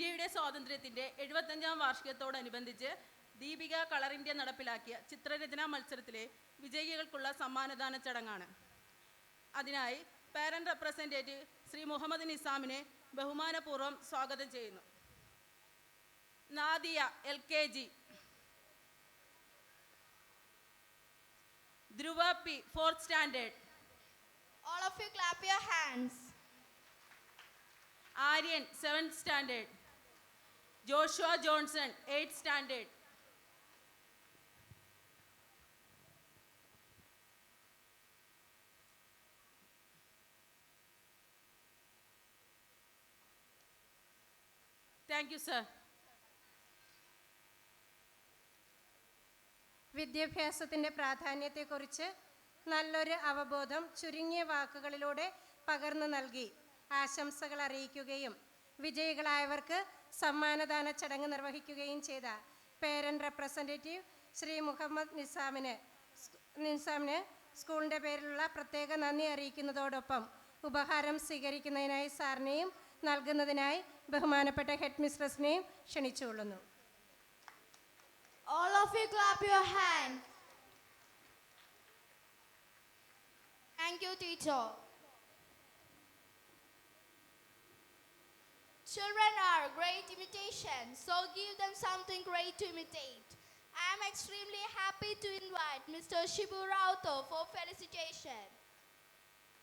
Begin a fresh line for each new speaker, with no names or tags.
ഇന്ത്യയുടെ സ്വാതന്ത്ര്യത്തിൻ്റെ 75ാം വാർഷികത്തോടനുബന്ധിച്ച് ദീപിക കളർ ഇന്ത്യ നടപ്പിലാക്കിയ ചിത്രരചനാ മത്സരത്തിലെ വിജയികൾക്കുള്ള സമ്മാനദാന ചടങ്ങാണ്. അതിനായി പാരന്റ് റെപ്രസെൻറ്റേറ്റീവ് ശ്രീ മുഹമ്മദ് നിസാമിനെ ബഹുമാനപൂർവ്വം സ്വാഗതം ചെയ്യുന്നു. Nadia LKG, Dhruva P 4th standard.
All of you clap your hands.
Aryan 7th standard. Joshua Johnson 8th standard. Thank you sir.
വിദ്യാഭ്യാസത്തിൻ്റെ പ്രാധാന്യത്തെക്കുറിച്ച് നല്ലൊരു അവബോധം ചുരുങ്ങിയ വാക്കുകളിലൂടെ പകർന്നു നൽകി ആശംസകൾ അറിയിക്കുകയും വിജയികളായവർക്ക് സമ്മാനദാന ചടങ്ങ് നിർവഹിക്കുകയും ചെയ്ത പേരന്റ് റെപ്രസെൻറ്റേറ്റീവ് ശ്രീ മുഹമ്മദ് നിസാമിന് സ്കൂളിൻ്റെ പേരിലുള്ള പ്രത്യേക നന്ദി അറിയിക്കുന്നതോടൊപ്പം ഉപഹാരം സ്വീകരിക്കുന്നതിനായി സാറിനെയും നൽകുന്നതിനായി ബഹുമാനപ്പെട്ട head മിസ്ട്രസിനെയും ക്ഷണിച്ചുകൊള്ളുന്നു.
All of you clap your hands. Thank you, teacher. Children are great imitations, so give them something great to imitate. I am extremely happy to invite Mr. Shibu Rauto for felicitation.